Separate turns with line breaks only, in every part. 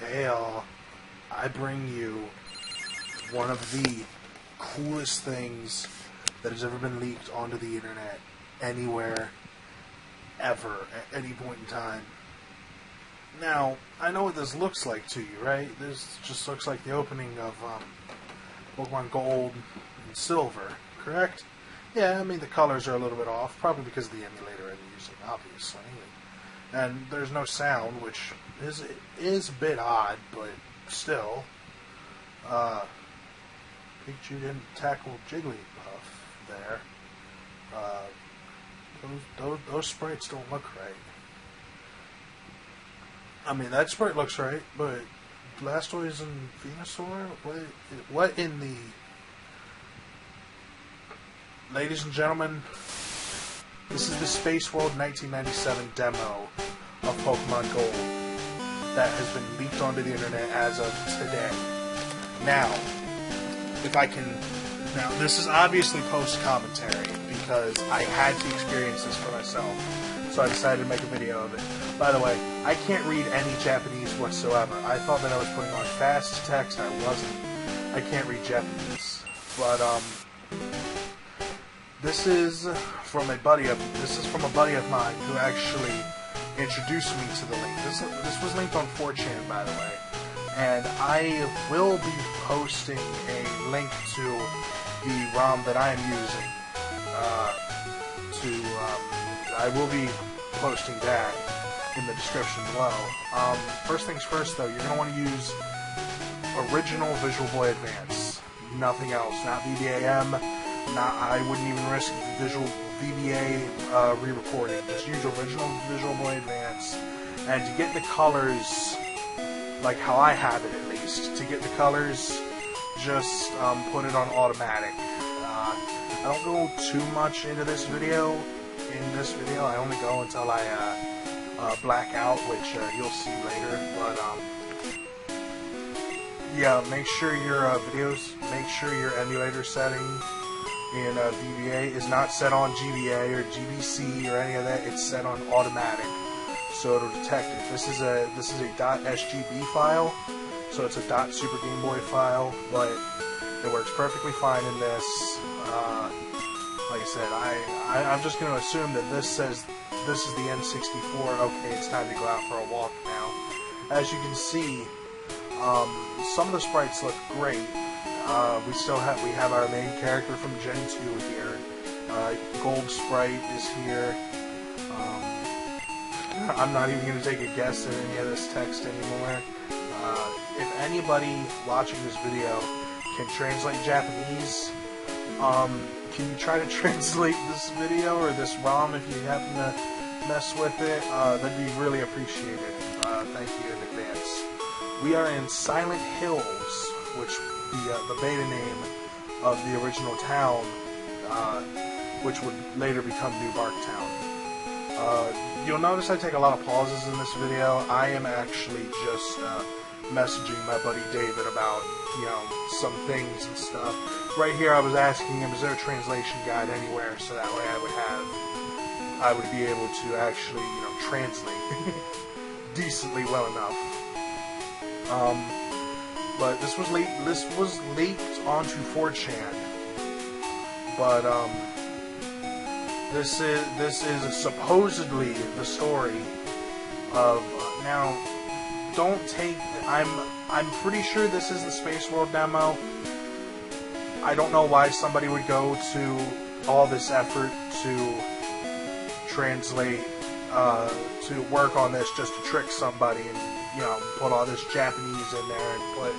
Hey all, I bring you one of the coolest things that has ever been leaked onto the internet, anywhere, ever, at any point in time. Now, I know what this looks like to you, right? This just looks like the opening of Pokemon Gold and Silver, correct? Yeah, I mean the colors are a little bit off, probably because of the emulator I'm using, obviously. And there's no sound, which is a bit odd, but still. Pikachu didn't tackle Jigglypuff there. Those sprites don't look right. I mean, that sprite looks right, but Blastoise and Venusaur? What in the... Ladies and gentlemen, this is the Spaceworld 1997 demo of Pokemon Gold that has been leaked onto the internet as of today. Now, if I can... Now, this is obviously post-commentary because I had to experience this for myself, so I decided to make a video of it. By the way, I can't read any Japanese whatsoever. I thought that I was putting on fast text. I wasn't. I can't read Japanese. But, this is from a buddy of mine who actually introduced me to the link. This was linked on 4chan, by the way. And I will be posting a link to the ROM that I am using. I will be posting that in the description below. First things first, though, you're going to want to use original Visual Boy Advance. Nothing else. Not VBAM. I wouldn't even risk VBA re-recording. Just use original Visual Boy Advance. And to get the colors, like how I have it at least, to get the colors, just put it on automatic. I don't go too much into this video. I only go until I black out, which you'll see later. But yeah, make sure your emulator setting in VBA is not set on GBA or GBC or any of that. It's set on automatic, so it'll detect it. This is a .sgb file, so it's a .super Game Boy file, but it works perfectly fine in this. Like I said, I'm just going to assume that this says this is the N64. Okay, it's time to go out for a walk now. As you can see, some of the sprites look great. We have our main character from Gen 2 here. Gold sprite is here. I'm not even going to take a guess at any of this text anymore. If anybody watching this video can translate Japanese, can you try to translate this video or this ROM if you happen to mess with it? That'd be really appreciated. Thank you in advance. We are in Silent Hills, which the beta name of the original town, which would later become New Bark Town. You'll notice I take a lot of pauses in this video. I am actually just messaging my buddy David about, some things and stuff. Right here I was asking him, is there a translation guide anywhere, so that way I would be able to actually, translate decently well enough. But this was leaked onto 4chan. But this is supposedly the story of now. Don't take. I'm pretty sure this is the Spaceworld demo. I don't know why somebody would go to all this effort to translate, to work on this just to trick somebody and put all this Japanese in there and put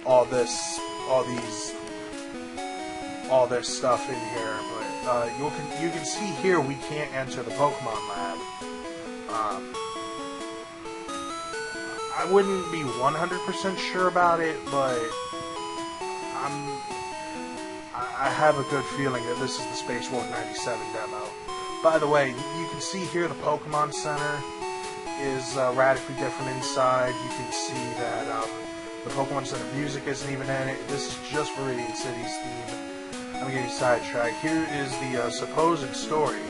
all this stuff in here. But you can see here we can't enter the Pokemon Lab. I wouldn't be 100% sure about it, but I have a good feeling that this is the Spaceworld 97 demo. By the way, you can see here the Pokemon Center is radically different inside. You can see that the Pokemon Center music isn't even in it. This is just Viridian City's theme. I'm getting sidetracked. Here is the supposed story.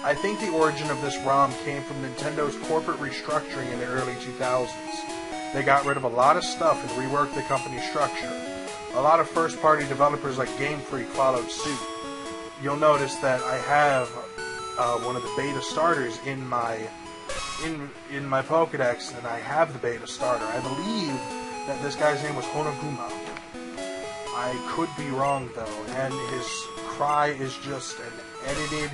I think the origin of this ROM came from Nintendo's corporate restructuring in the early 2000s. They got rid of a lot of stuff and reworked the company's structure. A lot of first-party developers like Game Freak followed suit. You'll notice that I have one of the beta starters in my Pokédex, and I have the beta starter. I believe that this guy's name was Honoguma. I could be wrong though, and his cry is just an edited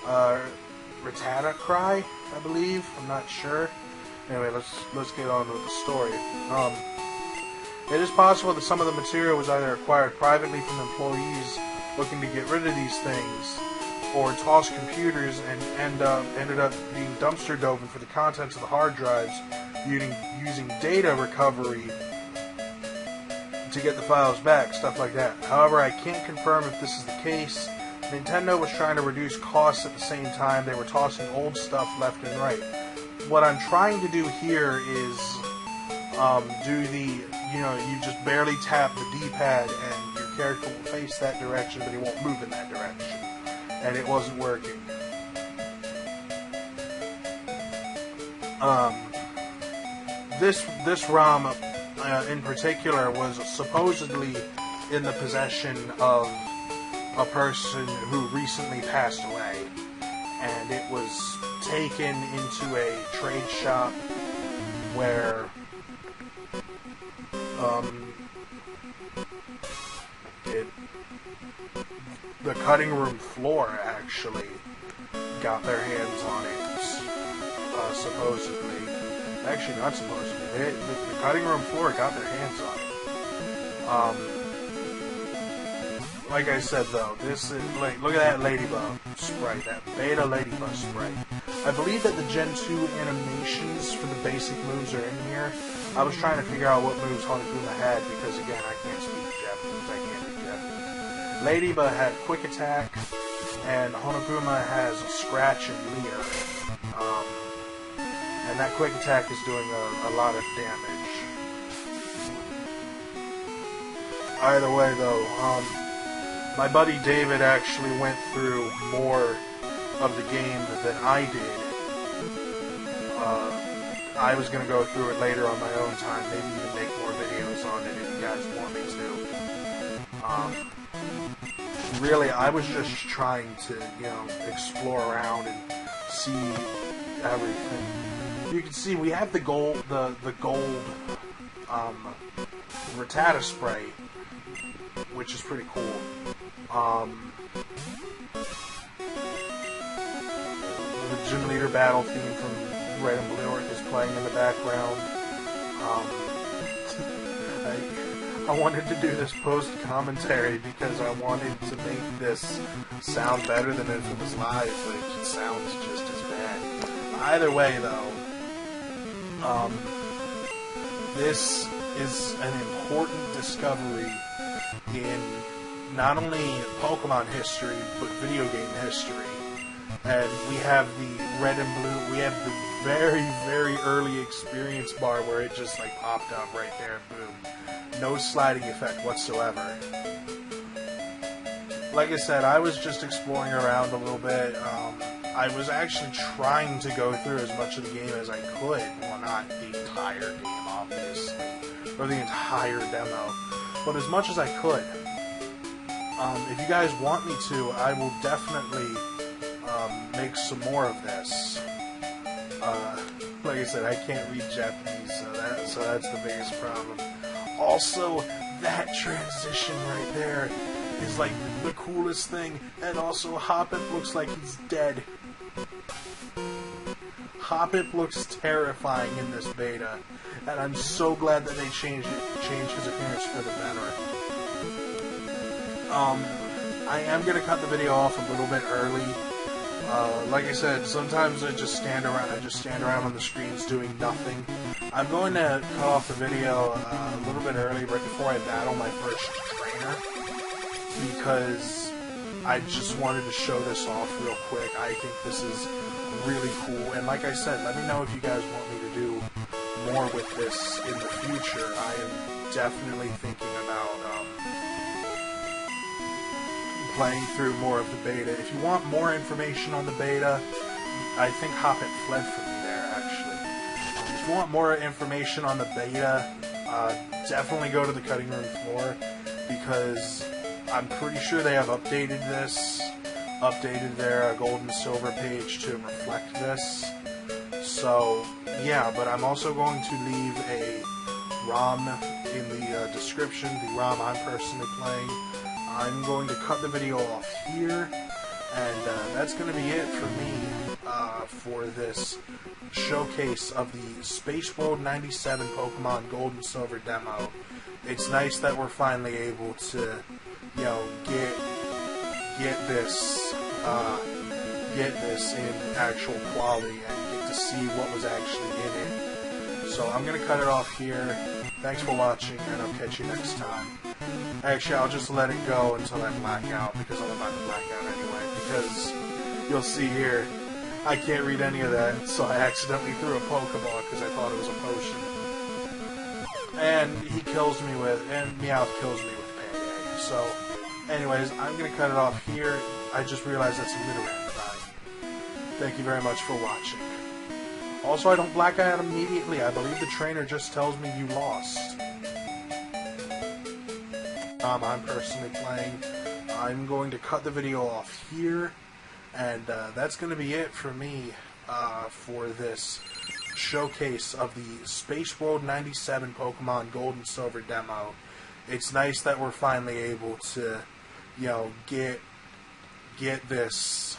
Rattata cry, I believe. I'm not sure. Anyway, let's get on with the story. It is possible that some of the material was either acquired privately from employees looking to get rid of these things, or tossed computers and ended up being dumpster dove for the contents of the hard drives, using data recovery to get the files back, stuff like that. However, I can't confirm if this is the case. Nintendo was trying to reduce costs at the same time they were tossing old stuff left and right. What I'm trying to do here is do the, you just barely tap the D-pad and your character will face that direction, but he won't move in that direction. And it wasn't working. This ROM in particular was supposedly in the possession of a person who recently passed away, and it was taken into a trade shop where the cutting room floor actually got their hands on it, supposedly. Actually, not supposedly. The cutting room floor got their hands on it. Like I said, though, this is look at that Ladybug sprite, that beta Ladybug sprite. I believe that the Gen 2 animations for the basic moves are in here. I was trying to figure out what moves Honoguma had because, again, I can't speak Japanese. I can't read Japanese. Ladybug had Quick Attack, and Honoguma has Scratch and Leer. And that Quick Attack is doing a lot of damage. Either way, though, my buddy David actually went through more of the game than I did. I was going to go through it later on my own time, maybe even make more videos on it if you guys want me to. Really, I was just trying to, explore around and see everything. You can see we have the gold Rattata sprite, which is pretty cool. The Gym Leader battle theme from Red and Blue is playing in the background. I wanted to do this post-commentary because I wanted to make this sound better than if it was live, but it sounds just as bad. Either way, though, this is an important discovery in not only Pokemon history, but video game history. And we have the Red and Blue, we have the very, very early experience bar where it just like popped up right there, boom. No sliding effect whatsoever. Like I said, I was just exploring around a little bit. I was actually trying to go through as much of the game as I could. Well, not the entire game, obviously, or the entire demo, but as much as I could. If you guys want me to, I will definitely make some more of this. Like I said, I can't read Japanese, so that's the biggest problem. Also, that transition right there is like the coolest thing, and also Hoppip looks like he's dead. Hoppip looks terrifying in this beta, and I'm so glad that they changed his appearance for the better. I am going to cut the video off a little bit early. Like I said, sometimes I just stand around on the screens doing nothing. I'm going to cut off the video a little bit early, right before I battle my first trainer, because I just wanted to show this off real quick. I think this is really cool, and like I said, let me know if you guys want me to do more with this in the future. I am definitely thinking about playing through more of the beta. If you want more information on the beta, I think Hoppet fled from me there, actually. If you want more information on the beta, definitely go to the cutting room floor, because I'm pretty sure they have updated their gold and silver page to reflect this. So, yeah, but I'm also going to leave a ROM in the description, the ROM I'm personally playing. I'm going to cut the video off here, and that's going to be it for me for this showcase of the Spaceworld 97 Pokemon Gold and Silver demo. It's nice that we're finally able to, you know, get this in actual quality and get to see what was actually in it. So I'm going to cut it off here. Thanks for watching, and I'll catch you next time. Actually, I'll just let it go until I black out, because I'm about to black out anyway. Because you'll see here, I can't read any of that, so I accidentally threw a Pokeball because I thought it was a potion. And he kills me with, and Meowth kills me with Payday. So, anyways, I'm going to cut it off here. I just realized that's a Nidoran cry. Thank you very much for watching. Also, I don't black out immediately. I believe the trainer just tells me you lost. I'm personally playing. I'm going to cut the video off here, and that's going to be it for me for this showcase of the Spaceworld 97 Pokemon Gold and Silver demo. It's nice that we're finally able to, you know, get this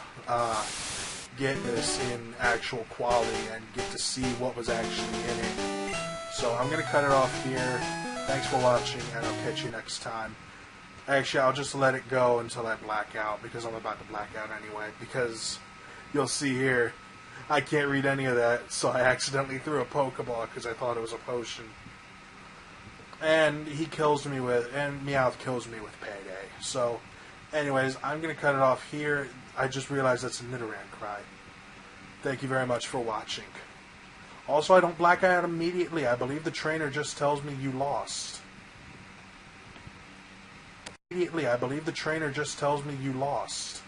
in actual quality and get to see what was actually in it. So I'm going to cut it off here. Thanks for watching, and I'll catch you next time. Actually, I'll just let it go until I black out, because I'm about to black out anyway. Because you'll see here, I can't read any of that, so I accidentally threw a Pokeball because I thought it was a potion. And he kills me with, and Meowth kills me with Payday. So, anyways, I'm going to cut it off here. I just realized that's a Nidoran cry. Thank you very much for watching. Also, I don't black out immediately. I believe the trainer just tells me you lost. I believe the trainer just tells me you lost.